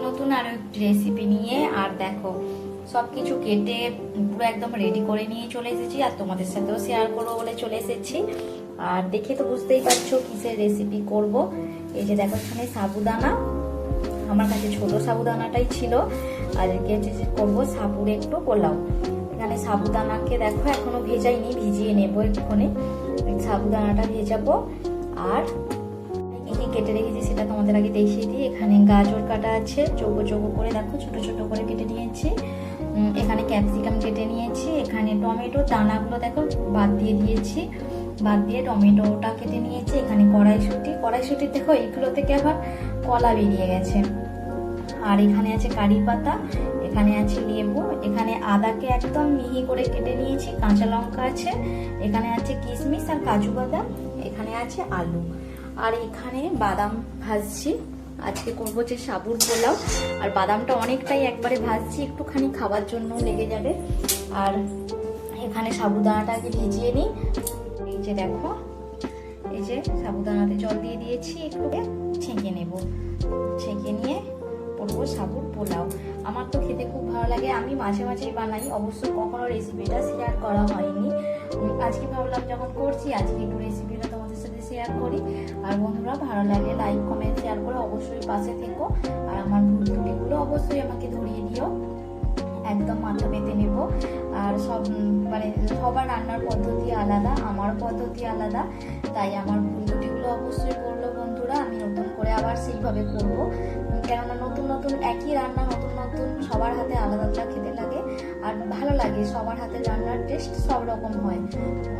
নতুন আরো একটি রেসিপি নিয়ে। আর দেখো সবকিছু কেটে পুরো একদম রেডি করে নিয়ে চলে এসেছি, আর তোমাদের সাথেও শেয়ার করবো বলে চলে এসেছি। আর দেখে তো বুঝতেই পারছো কিসের রেসিপি করব। এই যে দেখো এখানে সাবুদানা, আমার কাছে ছোট সাবুদানাটাই ছিল। আর করবো সাবুর একটু পোলাও। এখানে সাবুদানাকে দেখো এখনো ভেজাইনি, ভিজিয়ে নেবো একটুখানি। সাবুদানাটা ভেজাবো। আর কি কি কেটে রেখেছি সেটা তোমাদের আগে দেখিয়ে দিই। এখানে গাজর কাটা আছে চৌকো চৌকো করে, দেখো ছোট ছোট করে কেটে নিয়েছি। এখানে ক্যাপসিকাম কেটে নিয়েছি। এখানে টমেটো দানাগুলো দেখো বাদ দিয়ে দিয়েছি, বাদ দিয়ে টমেটোটা কেটে নিয়েছি। এখানে কড়াইশুঁটি দেখো এইগুলো থেকে আবার কলা বেরিয়ে গেছে। আর এখানে আছে কারি পাতা, এখানে আছে লেবু, এখানে আদাকে একদম মিহি করে কেটে নিয়েছি, কাঁচা লঙ্কা আছে, এখানে আছে কিশমিশ আর কাজু বাদাম, এখানে আছে আলু। আর এখানে বাদাম ভাজছি। আজকে করবো যে সাবুর পোলাও। আর বাদামটা অনেকটাই একবারে ভাজছি, একটুখানি খাবার জন্য লেগে যাবে। আর এখানে সাবুদানাটাকে ভিজিয়ে নিই। এই যে দেখো, এই যে সাবুদানাতে জল দিয়ে দিয়েছি, একটু ছেঁকে নেব। ছেঁকে নিয়ে করবো সাবুর পোলাও। আমার তো খেতে খুব ভালো লাগে, আমি মাঝে মাঝেই বানাই, অবশ্য কখনো রেসিপিটা শেয়ার করা হয়নি। আজকে ভাবলাম যখন করছি আজকে একটু রেসিপিটা তোমাদের সাথে শেয়ার করি। আর বন্ধুরা ভালো লাগে লাইক কমেন্ট শেয়ার করে অবশ্যই পাশে থেকো। আর আমার ভুল ত্রুটিগুলো অবশ্যই আমাকে ধরিয়ে দিও, একদম মাথা পেতে নেব। আর সবার রান্নার পদ্ধতি আলাদা, আমার পদ্ধতি আলাদা, তাই আমার ভুল ত্রুটিগুলো অবশ্যই করলো বন্ধুরা। আমি নতুন করে আবার সেইভাবে করব, কেননা নতুন নতুন একই রান্না নতুন নতুন সবার হাতে আলাদা আলাদা খেতে লাগে। আর ভালো লাগে, সবার হাতে রান্নার টেস্ট সব রকম হয়।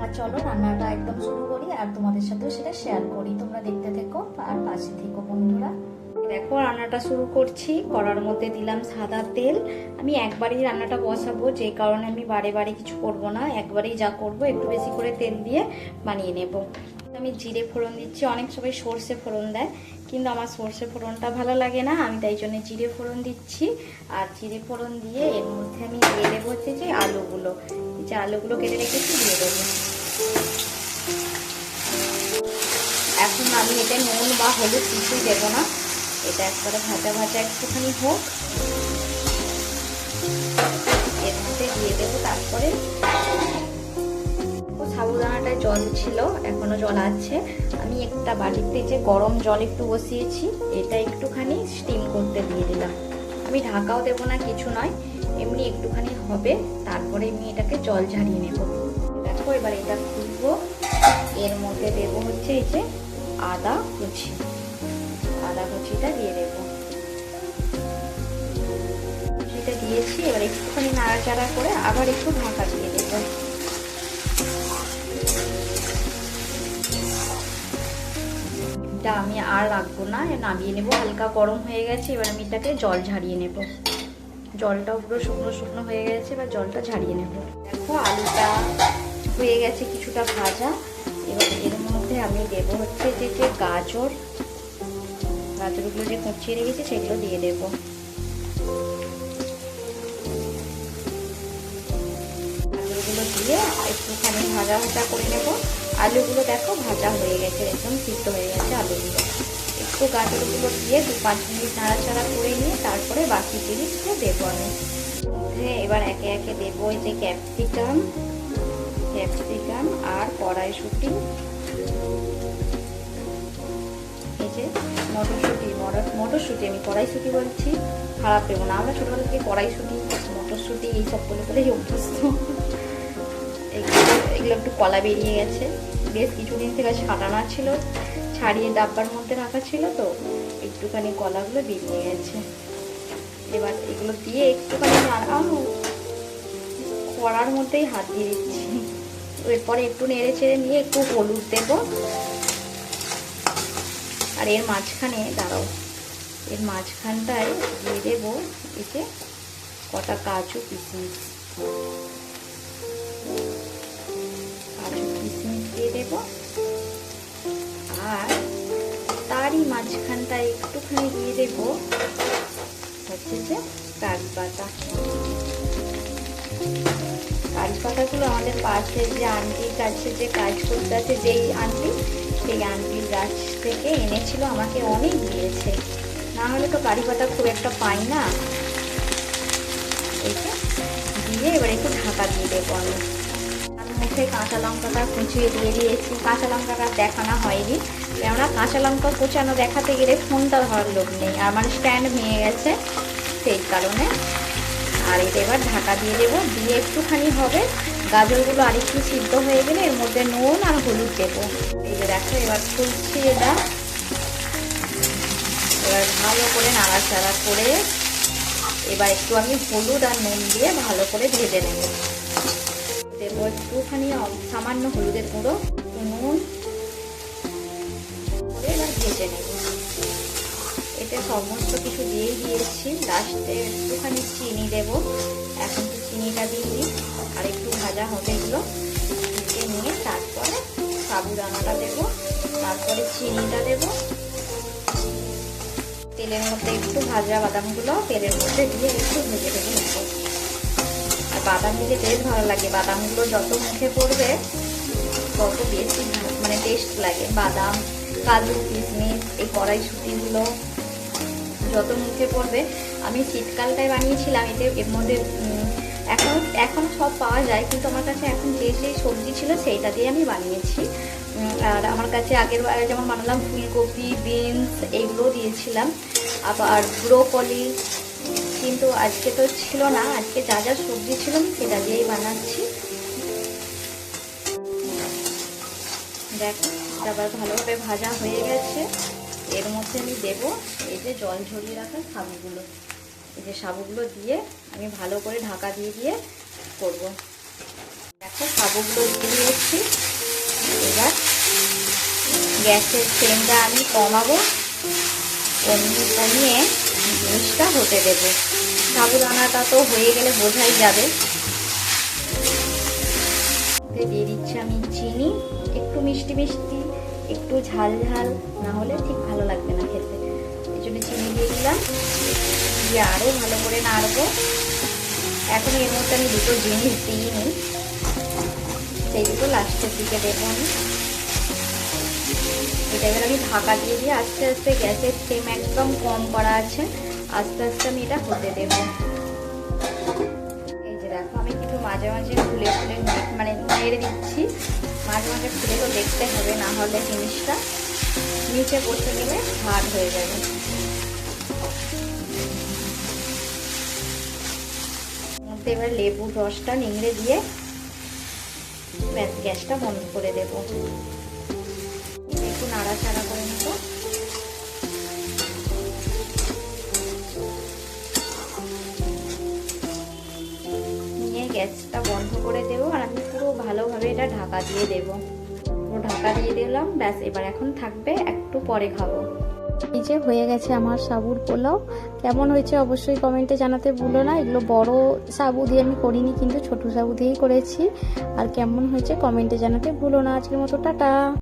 আর চলো রান্নাটা একদম শুরু করি, আর তোমাদের সাথেও সেটা শেয়ার করি। তোমরা দেখতে থেকো আর পাশে থেকো বন্ধুরা। দেখো রান্নাটা শুরু করছি। কড়ার মধ্যে দিলাম সাদা তেল। আমি একবারই রান্নাটা বসাবো, যে কারণে আমি বারে বারে কিছু করব না, একবারেই যা করব একটু বেশি করে তেল দিয়ে বানিয়ে নেব। আমি জিরে ফোড়ন দিচ্ছি। অনেক সবাই সর্ষে ফোড়ন দেয়, কিন্তু আমার সর্ষে ফোড়নটা ভালো লাগে না, আমি তাই জন্য জিরে ফোড়ন দিচ্ছি। আর জিরে ফোড়ন দিয়ে এর মধ্যে আমি দিয়ে দেবো হচ্ছে যে আলুগুলো, যে আলুগুলো কেটে রেখেছি দিয়ে দেবো। এখন আমি এতে নুন বা হলুদ কিছুই দেবো না, এটা একবারে ভাজা ভাজা একটুখানি হোক। এর মধ্যে দিয়ে দেবো তারপরে সাবুদানাটায় জল ছিল, এখনো জল আছে। আমি একটা বাটিতে যে গরম জল একটু বসিয়েছি, এটা একটুখানি স্টিম করতে দিয়ে দিলাম। আমি ঢাকাও দেবো না, কিছু নয়, এমনি একটুখানি হবে। তারপরে আমি এটাকে জল ঝারিয়ে নেব। দেখো এবার এটা খুলবো। এর মধ্যে দেবো হচ্ছে এই যে আদা কুচি, আদা কুচিটা দিয়ে দেবো। কুচিটা দিয়েছি, এবার একটুখানি নাড়াচাড়া করে আবার একটু ঢাকা দিয়ে দেবো। আমি আর রাখবো না, নামিয়ে নেবো। হালকা গরম হয়ে গেছে, এবার আমি এটাকে জল ঝারিয়ে নেব। জলটাও পুরো শুকনো শুকনো হয়ে গেছে, এবার জলটা ঝারিয়ে নেব। দেখো আলুটা হয়ে গেছে কিছুটা ভাজা। এবার এর মধ্যে আমি দেবো হচ্ছে যে গাজরগুলো যে কুচিয়ে রেখেছি সেগুলো দিয়ে দেবো। আলুগুলো দিয়ে একটুখানি ভাজা ভাজা করে নেব। আলুগুলো দেখো ভাজা হয়ে গেছে, একদম সিদ্ধ হয়ে গেছে আলুগুলো। একটু গাজরগুলো দিয়ে 2-5 মিনিট নাড়াচাড়া করে নিয়ে তারপরে বাকি জিনিসটা দেবো আমি। এবার একে একে দেবো এই যে ক্যাপসিকাম আর কড়াইশুঁটি, এই যে মটরশুঁটি, আমি কড়াইশুঁটি বলছি, খারাপ দেবো না। আমরা ছোটবেলা থেকে কড়াইশুঁটি মটরশুঁটি এইসব বলেই অভ্যস্ত। এগুলো একটু কলা বেরিয়ে গেছে, বেশ কিছুদিন থেকে ছাড়ানো ছিল, ছাড়িয়ে ডাব্বার মধ্যে রাখা ছিল, তো একটুখানি কলাগুলো বেরিয়ে গেছে। এবার এগুলো দিয়ে একটুখানি কড়ার মধ্যেই হাত দিয়ে দিচ্ছি। এরপরে একটু নেড়ে ছেড়ে নিয়ে একটু হলুদ দেব। আর এর মাঝখানে এর মাঝখানটায় দিয়ে দেবো এই যে কটা কাজু কিশমিশ দিয়ে দেব। আর তারই মাঝখানটায় একটুখানি দিয়ে দেব হচ্ছে যে কারি পাতাগুলো আমাদের পাশে যে আন্টির কাছে যে কাজ করতে আছে, যেই আন্টি, সেই আন্টির গাছ থেকে এনেছিল, আমাকে অনেক দিয়েছে। না হলে তো কারি পাতা খুব একটা পাই না। এইটা দিয়ে এবার একটু ঢাকা দিয়ে দেবো আমি মুখে কাঁচা লঙ্কাটা কুচিয়ে দিয়ে দিয়েছি। কাঁচা লঙ্কাটা দেখানো হয়নি, কেননা কাঁচা লঙ্কা কুচানো দেখাতে গেলে ফোনটা ধরার লোক নেই, আর আমার স্ট্যান্ড ভেঙে গেছে সেই কারণে। আর এটা এবার ঢাকা দিয়ে দেবো, দিয়ে একটুখানি হবে, গাজরগুলো আরেকটু সিদ্ধ হয়ে গেলে এর মধ্যে নুন আর হলুদ দেবো। এই যে দেখো এবার খুলছি এটা, এবার ভালো করে নাড়াচাড়া করে এবার একটু আমি হলুদ আর নুন দিয়ে ভালো করে ভেজে নেব। দেবো একটুখানি সামান্য হলুদের গুঁড়ো, নুন করে এবার ভেজে নেব। এতে সমস্ত কিছু দিয়েই দিয়েছি, লাস্টে একটুখানি চিনি দেব। এখন তো চিনিটা দিয়ে দিই, আর একটু ভাজা হবে এগুলো দিয়ে নিয়ে তারপরে সাবুদানাটা দেব, তারপরে চিনিটা দেব। তেলের মধ্যে একটু ভাজা বাদামগুলো তেলের মধ্যে দিয়ে একটু ভেজে ভেজে নেব। আর বাদাম দিলে বেশ ভালো লাগে, বাদামগুলো যত মুখে পড়বে তত বেশি মানে টেস্ট লাগে। বাদাম, কাজু, কিশমিশ, এই কড়াইশুঁটিগুলো যত মুখে পড়বে। আমি শীতকালটায় বানিয়েছিলাম, এর মধ্যে এখন সব পাওয়া যায়, কিন্তু আমার কাছে এখন যে সবজি ছিল সেইটা দিয়ে আমি বানিয়েছি। আর আমার কাছে আগের বারে যেমন বানালাম ফুলকপি, বিনস এইগুলো দিয়েছিলাম, আবার ব্রোকলি, কিন্তু আজকে তো ছিল না। আজকে যা যা সবজি ছিল আমি সেটা দিয়েই বানাচ্ছি। দেখো আবার ভালোভাবে ভাজা হয়ে গেছে। এর মধ্যে আমি দেব এই যে জল ঝরিয়ে রাখা সাবুগুলো, এই যে সাবুগুলো দিয়ে আমি ভালো করে ঢাকা দিয়ে দিয়ে করব। দেখো সাবুগুলো দিয়ে দিয়েছি। এবার গ্যাসের ফ্লেমটা আমি কমাবো, কমিয়ে জিনিসটা হতে দেব। সাবুদানাটা তো হয়ে গেলে বোঝাই যাবে। দিয়ে দিচ্ছি আমি চিনি, একটু মিষ্টি মিষ্টি, একটু ঝাল ঝাল, না হলে ঠিক ভালো লাগবে না খেতে, এই জন্য চিনি দিয়ে দিলাম। দিয়ে আরও ভালো করে নাড়বো। এখন এর মধ্যে আমি দুটো জিনিস দিইনি, সেই দুটো লাস্টের দিকে দেবো আমি। এটা এবার আমি ঢাকা দিয়ে দিয়ে আস্তে আস্তে গ্যাসের ফ্লেম একদম কম করা আছে, আস্তে আস্তে আমি এটা হতে দেবো। এই যে দেখো আমি কিন্তু মাঝে মাঝে খুলে খুলে মানে নেড়ে দিচ্ছি, মাঝে মাঝে খুলে তো দেখতে হবে, না হলে জিনিসটা নিচে বসে গেলে হার্ড হয়ে যাবে। মধ্যে এবার লেবুর রসটা নিংড়ে দিয়ে ব্যাস গ্যাসটা বন্ধ করে দেবো। একটু নাড়াচাড়া করে নেবো। নিয়ে গ্যাসটা বন্ধ করে দেবো, আর আমি পুরো ভালোভাবে এটা ঢাকা দিয়ে দেবো। পুরো ঢাকা দিয়ে দিলাম, ব্যাস এবার এখন থাকবে, একটু পরে খাবো। এই যে হয়ে গেছে আমার সাবুর পোলাও। কেমন হয়েছে অবশ্যই কমেন্টে জানাতে ভুলো না। এগুলো বড় সাবু দিয়ে আমি করিনি, কিন্তু ছোট সাবু দিয়েই করেছি। আর কেমন হয়েছে কমেন্টে জানাতে ভুলো না। আজকের মতো টাটা।